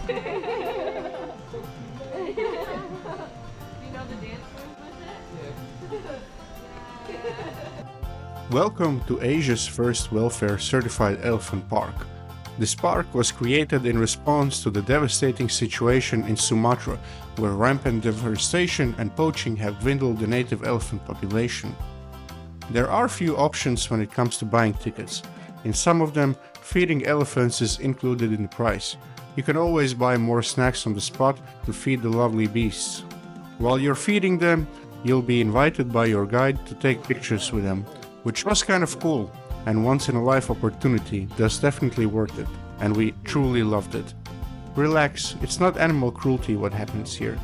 You know the dance moves with it? Yeah. Welcome to Asia's first welfare certified elephant park. This park was created in response to the devastating situation in Sumatra, where rampant deforestation and poaching have dwindled the native elephant population. There are few options when it comes to buying tickets. In some of them, feeding elephants is included in the price. You can always buy more snacks on the spot to feed the lovely beasts. While you're feeding them, you'll be invited by your guide to take pictures with them, which was kind of cool and once-in-a-life opportunity that's definitely worth it, and we truly loved it. Relax, it's not animal cruelty what happens here.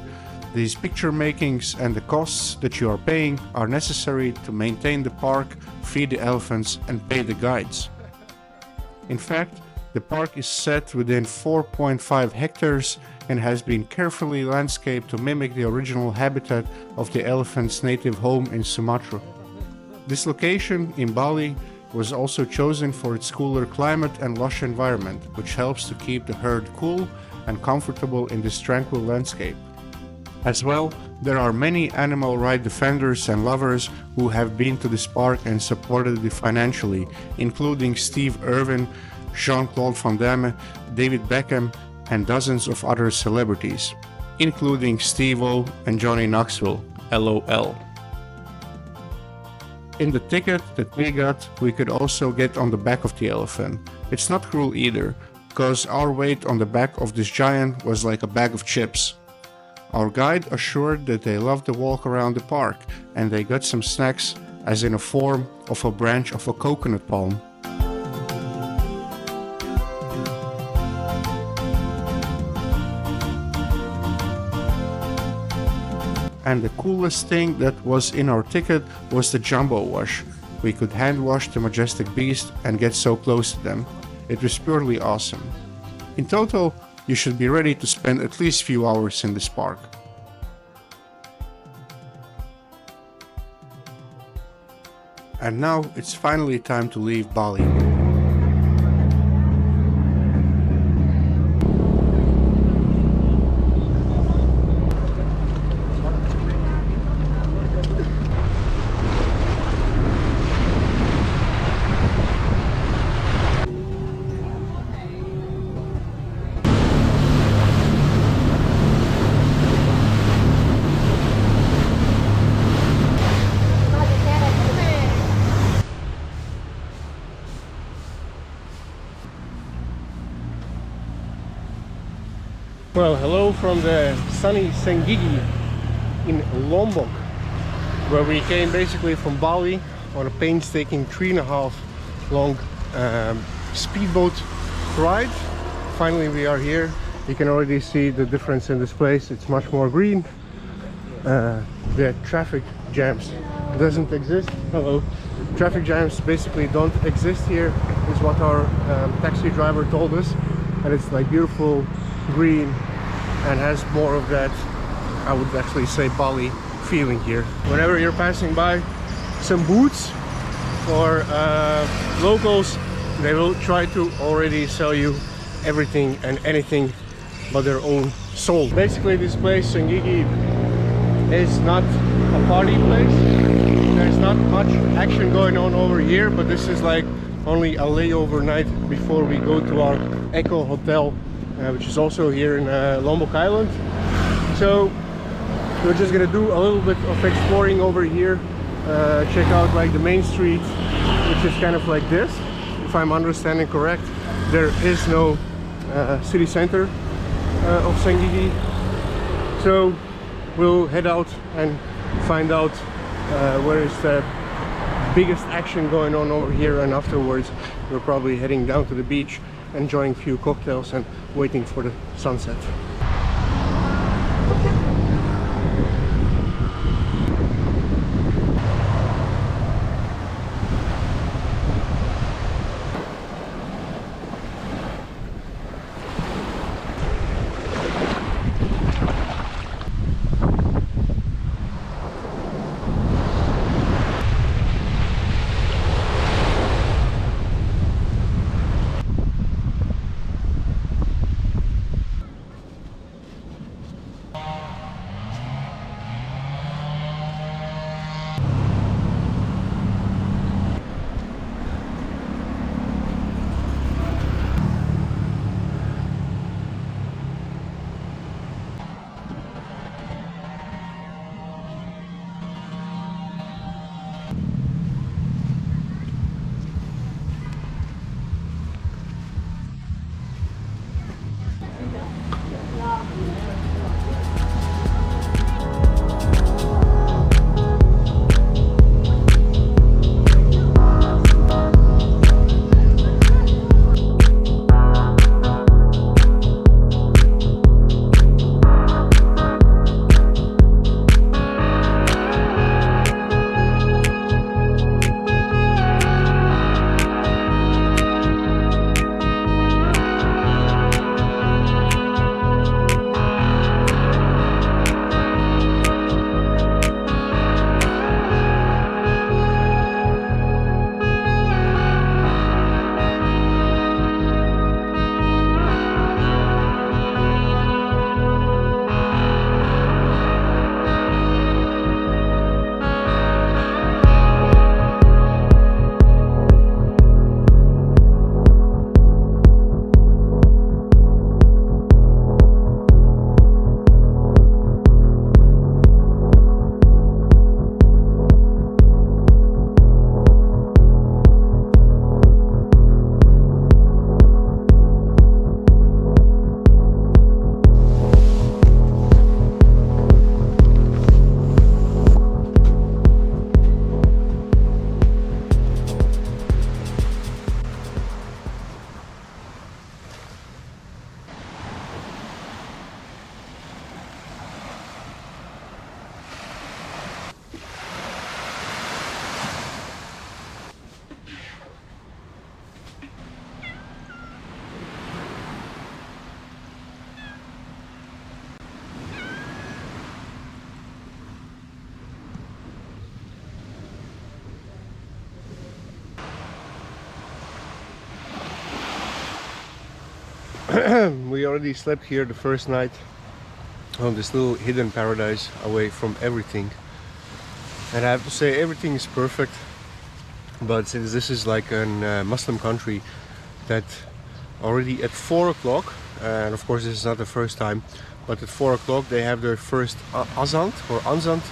These picture makings and the costs that you are paying are necessary to maintain the park, feed the elephants, and pay the guides. In fact, the park is set within 4.5 hectares and has been carefully landscaped to mimic the original habitat of the elephant's native home in Sumatra. This location in Bali was also chosen for its cooler climate and lush environment, which helps to keep the herd cool and comfortable in this tranquil landscape. As well, there are many animal right defenders and lovers who have been to this park and supported it financially, including Steve Irwin, Jean-Claude Van Damme, David Beckham, and dozens of other celebrities, including Steve-O and Johnny Knoxville, LOL. In the ticket that we got, we could also get on the back of the elephant. It's not cruel either, because our weight on the back of this giant was like a bag of chips. Our guide assured that they loved the walk around the park, and they got some snacks, as in a form of a branch of a coconut palm. And the coolest thing that was in our ticket was the jumbo wash. We could hand wash the majestic beast and get so close to them. It was purely awesome. In total, you should be ready to spend at least a few hours in this park. And now it's finally time to leave Bali. Well, hello from the sunny Sengiggi in Lombok, where we came basically from Bali on a painstaking 3.5 long speedboat ride. Finally we are here. You can already see the difference in this place. It's much more green. The traffic jams doesn't exist. Hello. Traffic jams basically don't exist here, is what our taxi driver told us, and it's like beautiful green and has more of that, I would actually say, Bali feeling here. Whenever you're passing by some booths or locals, they will try to already sell you everything and anything but their own soul. Basically this place, Sengiggi, is not a party place. There's not much action going on over here, but this is like only a layover night before we go to our Eco Hotel, which is also here in Lombok Island. So we're just gonna do a little bit of exploring over here, check out like the main street, which is kind of like this. If I'm understanding correct, there is no city center of Sengiggi. So we'll head out and find out where is the biggest action going on over here, and afterwards we're probably heading down to the beach, enjoying a few cocktails and waiting for the sunset. We already slept here the first night on this little hidden paradise away from everything. And I have to say, everything is perfect. But since this is like a Muslim country, that already at 4 o'clock, and of course this is not the first time, but at 4 o'clock they have their first azant or anzant,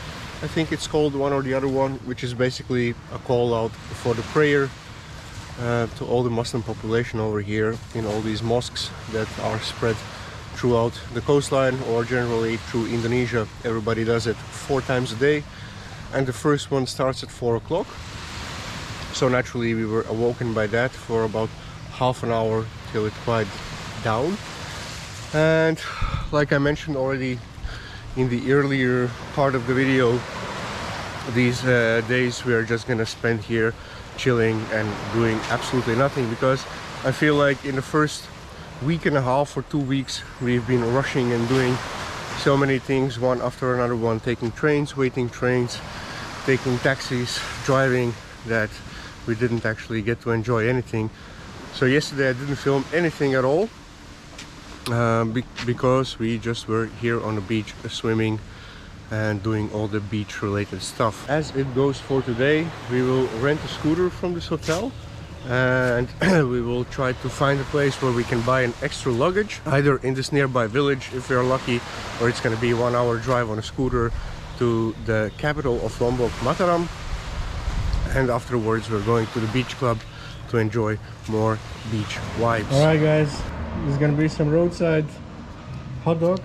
I think it's called, one or the other one, which is basically a call out for the prayer to all the Muslim population over here in all these mosques that are spread throughout the coastline or generally through Indonesia. Everybody does it 4 times a day, and the first one starts at 4 o'clock. So naturally we were awoken by that for about half an hour till it quieted down. And like I mentioned already in the earlier part of the video, these days we are just gonna spend here chilling and doing absolutely nothing, because I feel like in the first week and a half or 2 weeks we've been rushing and doing so many things, one after another one, taking trains, waiting trains, taking taxis, driving, that we didn't actually get to enjoy anything. So yesterday I didn't film anything at all because we just were here on the beach swimming and doing all the beach related stuff. As it goes for today, we will rent a scooter from this hotel and we will try to find a place where we can buy an extra luggage, either in this nearby village if we are lucky, or it's going to be 1 hour drive on a scooter to the capital of Lombok, Mataram. And afterwards we're going to the beach club to enjoy more beach vibes. Alright guys, there's gonna be some roadside hot dogs.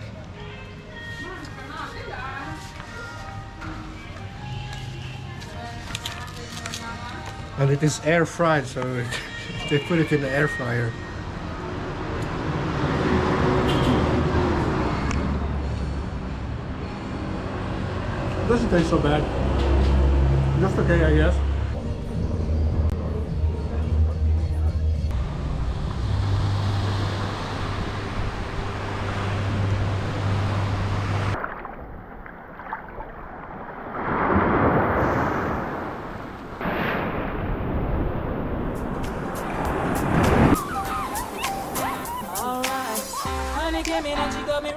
And it is air fried, so they put it in the air fryer. It doesn't taste so bad. Just okay, I guess.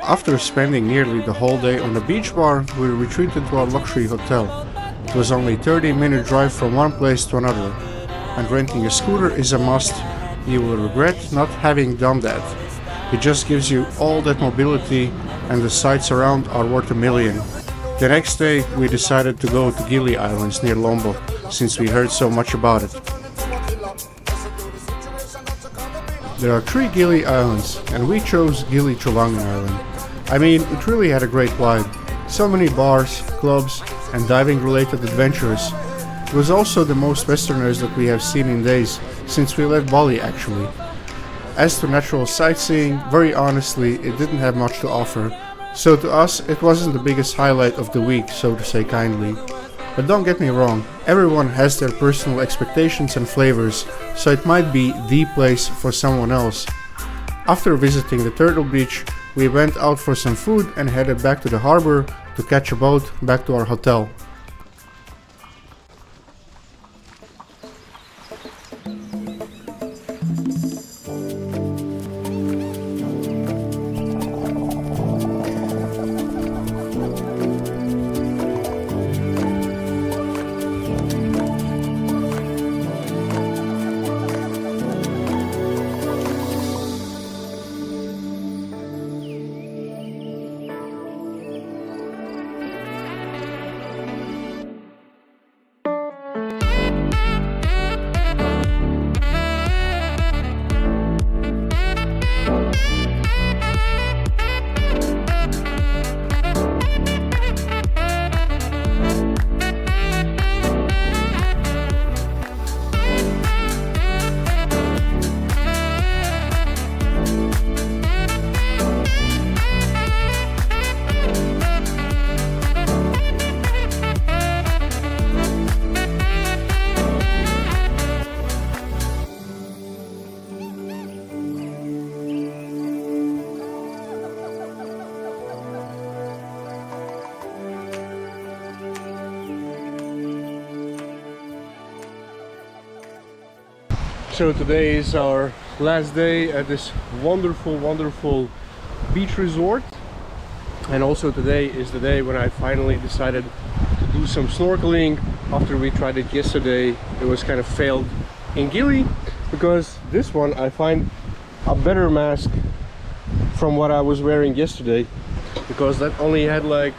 After spending nearly the whole day on the beach bar, we retreated to our luxury hotel. It was only a 30-minute drive from one place to another, and renting a scooter is a must. You will regret not having done that. It just gives you all that mobility, and the sights around are worth a million. The next day we decided to go to Gili Islands near Lombok, since we heard so much about it. There are 3 Gili Islands, and we chose Gili Trawangan Island. I mean, it really had a great vibe. So many bars, clubs, and diving related adventures. It was also the most westerners that we have seen in days, since we left Bali actually. As to natural sightseeing, very honestly, it didn't have much to offer. So to us, it wasn't the biggest highlight of the week, so to say kindly. But don't get me wrong, everyone has their personal expectations and flavors, so it might be the place for someone else. After visiting the Turtle Beach, we went out for some food and headed back to the harbor to catch a boat back to our hotel. So today is our last day at this wonderful beach resort. And also today is the day when I finally decided to do some snorkeling. After we tried it yesterday, it was kind of failed in Gili, because this one I find a better mask from what I was wearing yesterday, because that only had like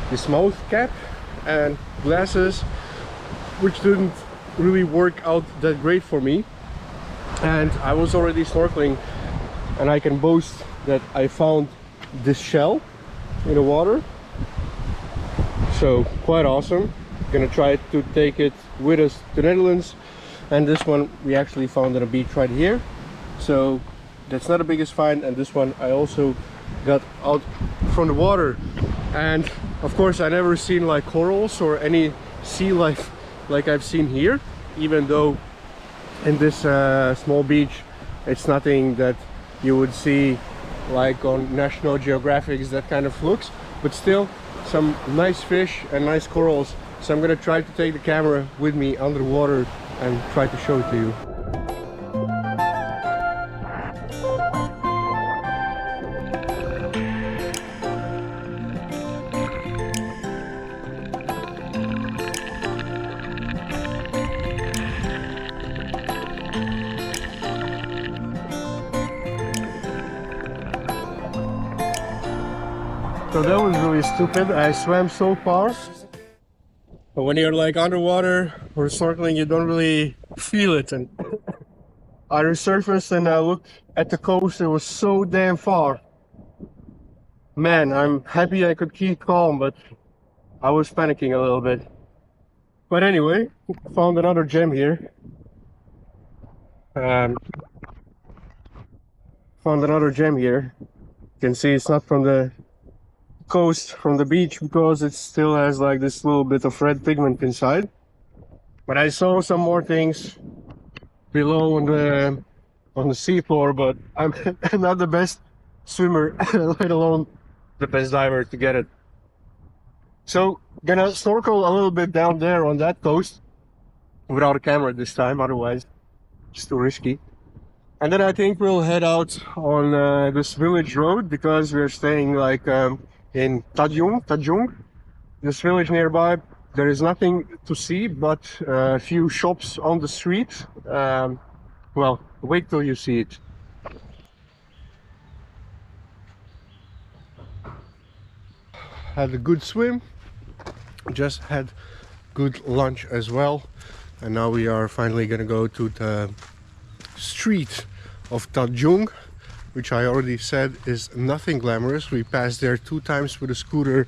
this mouth cap and glasses, which didn't really work out that great for me. And I was already snorkeling, and I can boast that I found this shell in the water, so quite awesome. Gonna try to take it with us to the Netherlands. And this one we actually found at a beach right here, so that's not the biggest find. And this one I also got out from the water. And of course I never seen like corals or any sea life like I've seen here, even though in this small beach it's nothing that you would see like on National Geographic's, that kind of looks, but still some nice fish and nice corals. So I'm gonna try to take the camera with me underwater and try to show it to you. So that was really stupid. I swam so far, but when you're like underwater or snorkeling, you don't really feel it. And I resurfaced and I looked at the coast. It was so damn far. Man, I'm happy I could keep calm, but I was panicking a little bit. But anyway, found another gem here. Found another gem here. You can see it's not from the coast, from the beach, because it still has like this little bit of red pigment inside. But I saw some more things below on the seafloor, but I'm not the best swimmer, let alone the best diver to get it. So gonna snorkel a little bit down there on that coast without a camera this time, otherwise it's too risky. And then I think we'll head out on this village road, because we're staying like in Tadjung, this village nearby. There is nothing to see but a few shops on the street. Well, wait till you see it. Had a good swim, just had good lunch as well, and now we are finally gonna go to the street of Tadjung, which I already said is nothing glamorous. We passed there 2 times with a scooter,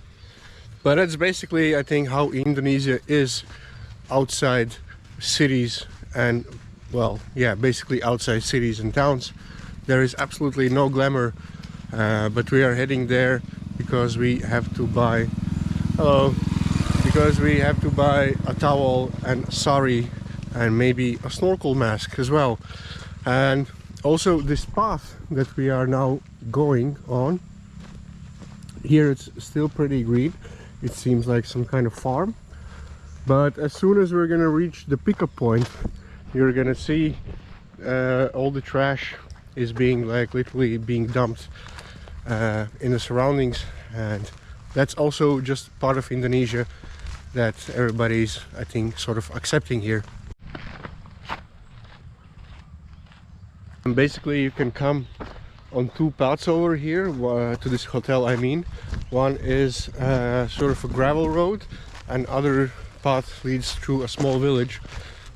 but that's basically, I think, how Indonesia is outside cities and, well, yeah, basically outside cities and towns. There is absolutely no glamour, but we are heading there because we have to buy, because we have to buy a towel and sari and maybe a snorkel mask as well. And also this path that we are now going on, here it's still pretty green. It seems like some kind of farm, but as soon as we're gonna reach the pickup point, you're gonna see all the trash is being like literally being dumped in the surroundings. And that's also just part of Indonesia that everybody's, I think, sort of accepting here. And basically you can come on 2 paths over here to this hotel. I mean, one is sort of a gravel road, and other path leads through a small village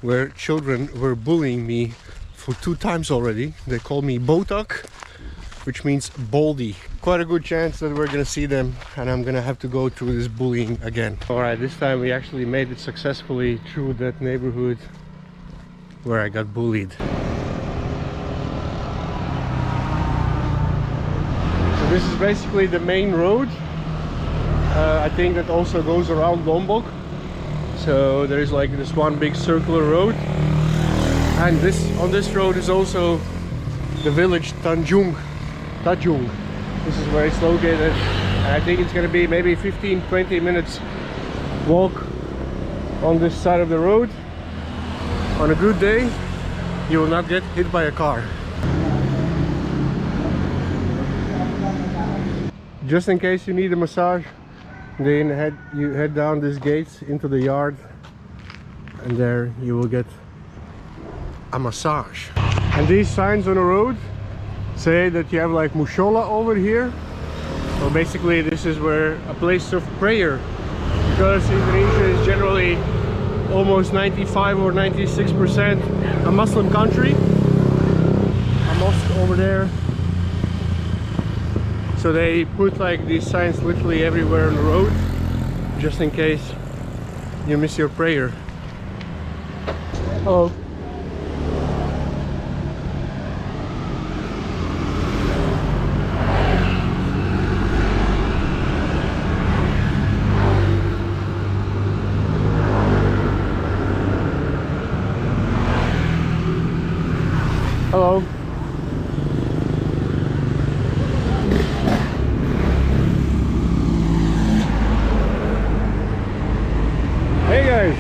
where children were bullying me for 2 times already. They call me Botak, which means baldy. Quite a good chance that we're gonna see them, and I'm gonna have to go through this bullying again. Alright, this time we actually made it successfully through that neighborhood where I got bullied. So this is basically the main road. I think that also goes around Lombok. So there is like this one big circular road, and on this road is also the village Tadjung. This is where it's located, and I think it's gonna be maybe 15-20 minutes walk on this side of the road. On a good day, you will not get hit by a car. just in case you need a massage, then you head down these gates into the yard, and there you will get a massage. And these signs on the road say that you have like mushola over here. Well, basically this is where a place of prayer, because Indonesia is generally almost 95 or 96% a Muslim country. A mosque over there. So they put like these signs literally everywhere on the road, just in case you miss your prayer. Hello. Hello. Hey guys.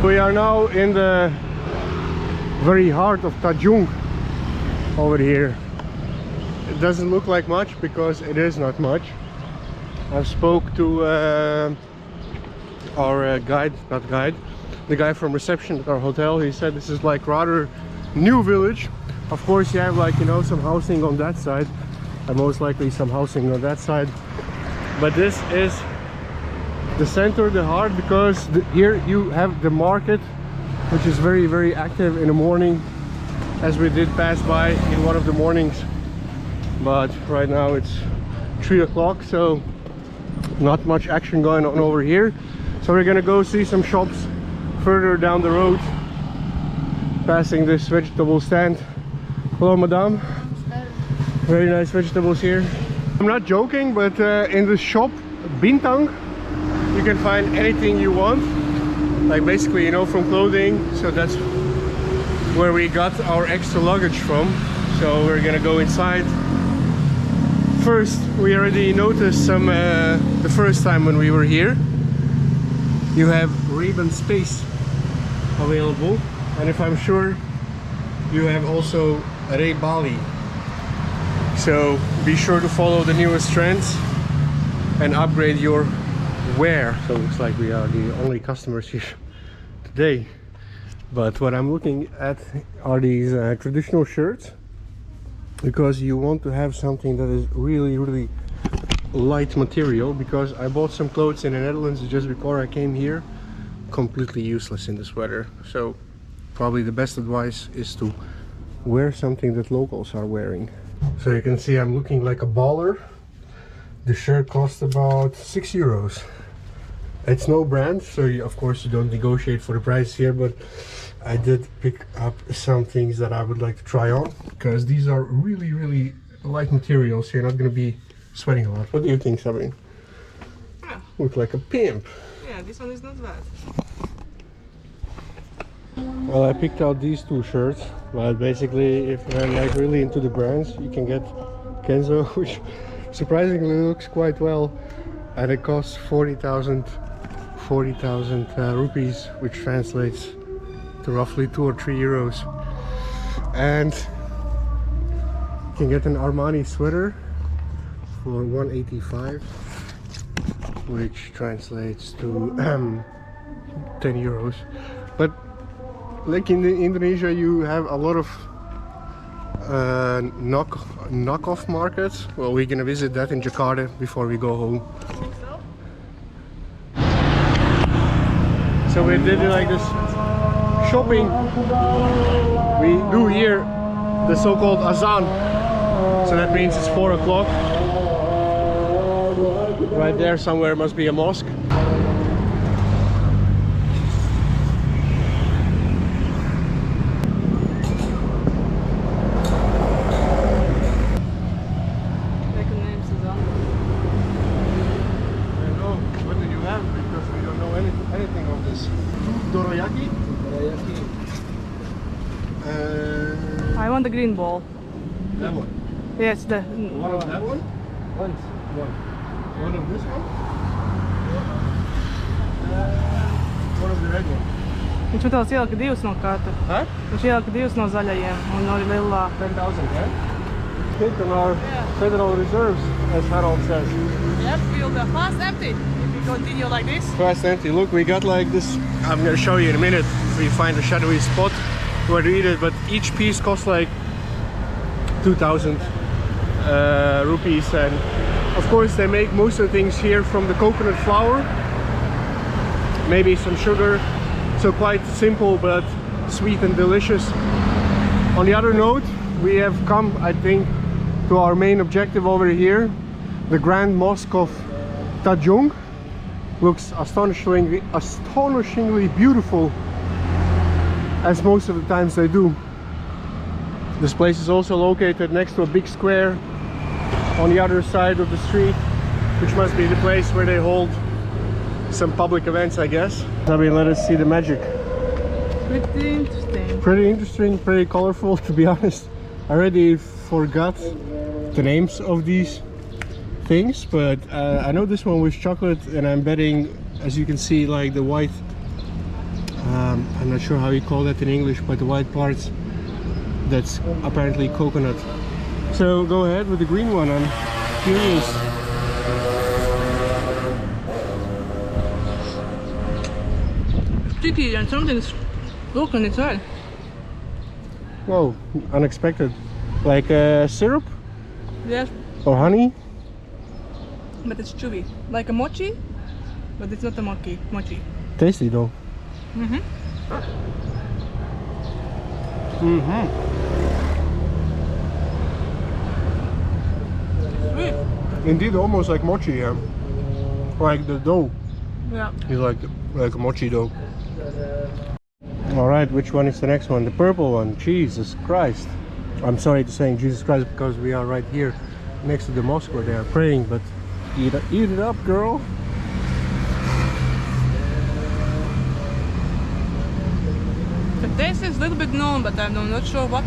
We are now in the very heart of Tadjung over here. It doesn't look like much because it is not much. I've spoke to our the guy from reception at our hotel. He said this is like rather new village. Of course you have like, you know, some housing on that side and most likely some housing on that side, but this is the center, the heart, because here you have the market, which is very, very active in the morning, as we did pass by in one of the mornings. But right now it's 3 o'clock, so not much action going on over here. So we're gonna go see some shops further down the road, passing this vegetable stand. Hello, madame. Very nice vegetables here. I'm not joking, but in the shop Bintang you can find anything you want, like basically, you know, from clothing. So that's where we got our extra luggage from. So we're gonna go inside. First, we already noticed some the first time when we were here, you have Ray-Ban Space available, and if I'm sure you have also Ray Bali. So be sure to follow the newest trends and upgrade your wear. So it looks like we are the only customers here today, but what I'm looking at are these traditional shirts, because you want to have something that is really, really light material, because I bought some clothes in the Netherlands just before I came here, completely useless in this weather. So probably the best advice is to wear something that locals are wearing. So you can see I'm looking like a baller. The shirt cost about 6 euros. It's no brand, so of course you don't negotiate for the price here, but I did pick up some things that I would like to try on, because these are really, really light materials, so you're not going to be sweating a lot. What do you think, Sabine? Yeah. Look like a pimp. Yeah, this one is not bad. Well, I picked out these two shirts, but basically if you're like really into the brands, you can get Kenzo, which surprisingly looks quite well, and it costs 40,000 rupees, which translates to roughly 2 or 3 euros. And you can get an Armani sweater for 185, which translates to 10 euros. But like in Indonesia, you have a lot of knockoff markets. Well, we're gonna visit that in Jakarta before we go home. I think so. So we did like this shopping. We do here the so-called azan. So that means it's 4 o'clock. Right there somewhere must be a mosque. I want the green ball. That one? Yes, the One of that one? One. One of this one? One of the red one. Viņš metals ielika 2 no katra. Huh? Viņš ielika 2 no zaļajiem un no lilā. 10,000, yeah? hit on our federal reserves, as Harold says. Yep, we'll be fast empty if we continue like this. Fast empty. Look, we got like this. I'm gonna show you in a minute if we find a shadowy spot where to eat it, but each piece costs like 2,000 rupees, and of course they make most of the things here from the coconut flour, maybe some sugar, so quite simple but sweet and delicious. On the other note, we have come, I think, to our main objective over here. The Grand Mosque of Tadjung looks astonishingly beautiful, as most of the times they do. This place is also located next to a big square on the other side of the street, which must be the place where they hold some public events, I guess. I mean, let us see the magic. Pretty interesting. Pretty interesting, pretty colorful, to be honest. I already forgot the names of these things, but I know this one was chocolate, and I'm betting, as you can see, like the white, I'm not sure how you call that in English, but the white parts, that's apparently coconut. So go ahead with the green one, I'm curious. Sticky and something's broken inside. Whoa, unexpected. Like syrup Yes, or honey? but it's chewy. Like a mochi, but it's not a mochi. Tasty though. Mm-hmm. Sweet. Indeed, almost like mochi, yeah. Like the dough Yeah. is like a mochi dough. All right, which one is the next one? The purple one. Jesus Christ. I'm sorry to saying Jesus Christ because we are right here next to the mosque where they are praying, but eat it up, girl. The taste is a little bit known, but I'm not sure what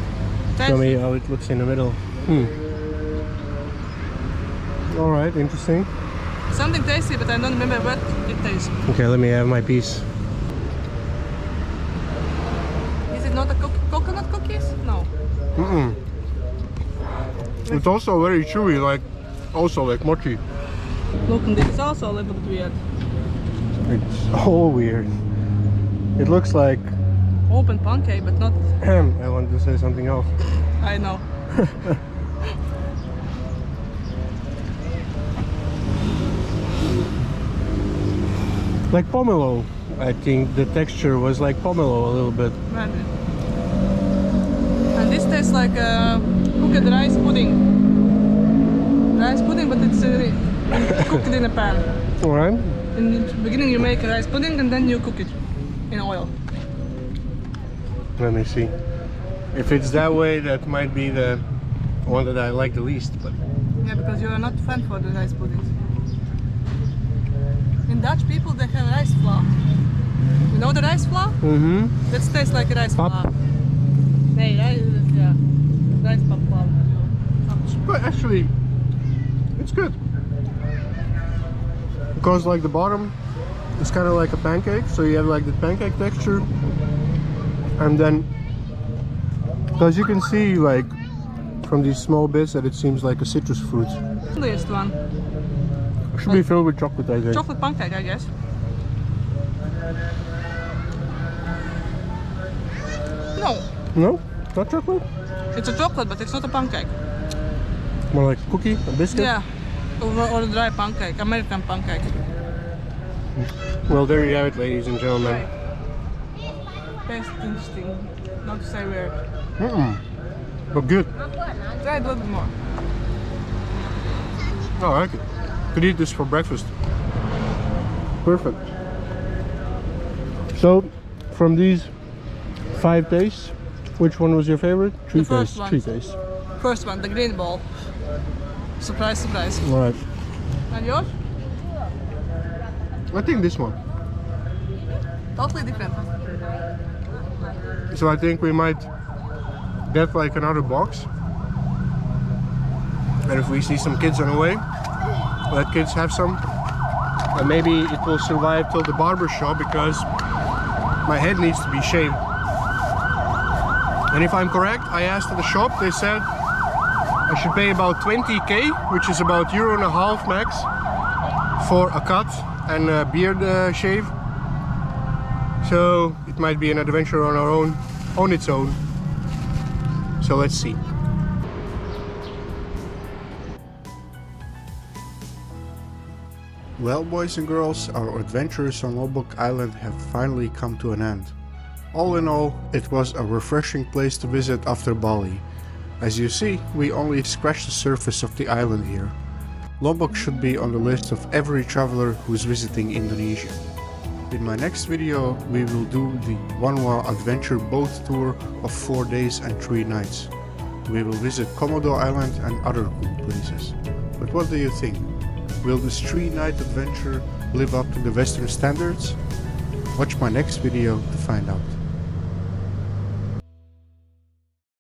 taste. Show me how it looks in the middle. All right, interesting. Something tasty, but I don't remember what it tastes. Okay, let me have my piece. Is it not a coconut cookies? No. It's also very chewy, like also like mochi. Look, and this is also a little bit weird. It's all weird. It looks like Open pancake, but not. I wanted to say something else. I know. Like pomelo. I think the texture was like pomelo a little bit. Maybe. And this tastes like cooked rice pudding. Rice pudding, but it's cooked in a pan. Alright. In the beginning you make a rice pudding and then you cook it in oil. Let me see. If it's that way, that might be the one that I like the least. But Yeah, because you are not fan for the rice puddings. In Dutch people they have rice flour. You know the rice flour? That tastes like rice Pap. flour. Nee, yeah. Rice pap flour. but actually, it's good. Because like the bottom is kind of like a pancake, so you have like the pancake texture, and then because you can see like from these small bits that it seems like a citrus fruit. Last one. Should be filled with chocolate, I think. Chocolate pancake, I guess. No, No? Not chocolate? it's a chocolate, but it's not a pancake. More like cookie, a biscuit? Yeah, or a dry pancake, American pancake. Well, there you have it, ladies and gentlemen. Tastes interesting, not to say weird. But good. Try it a little bit more. I like it. Could eat this for breakfast. Perfect. So, from these 5 tastes, which one was your favorite? Three The first tastes. one. 3 tastes. First one, the green ball. Surprise, surprise. All right. And yours? I think this one. Totally different. So I think we might get like another box. And if we see some kids on the way, let kids have some. And maybe it will survive till the barber shop because my head needs to be shaved. And if I'm correct, I asked at the shop, they said I should pay about 20k, which is about €1.50 max, for a cut and a beard shave. So it might be an adventure on its own. So let's see. Well, boys and girls, our adventures on Lombok Island have finally come to an end. All in all, it was a refreshing place to visit after Bali. As you see, we only scratched the surface of the island here. Lombok should be on the list of every traveler who's visiting Indonesia. In my next video, we will do the Wanwa adventure boat tour of 4 days and 3 nights. We will visit Komodo Island and other cool places. But what do you think? Will this 3-night adventure live up to the Western standards? Watch my next video to find out.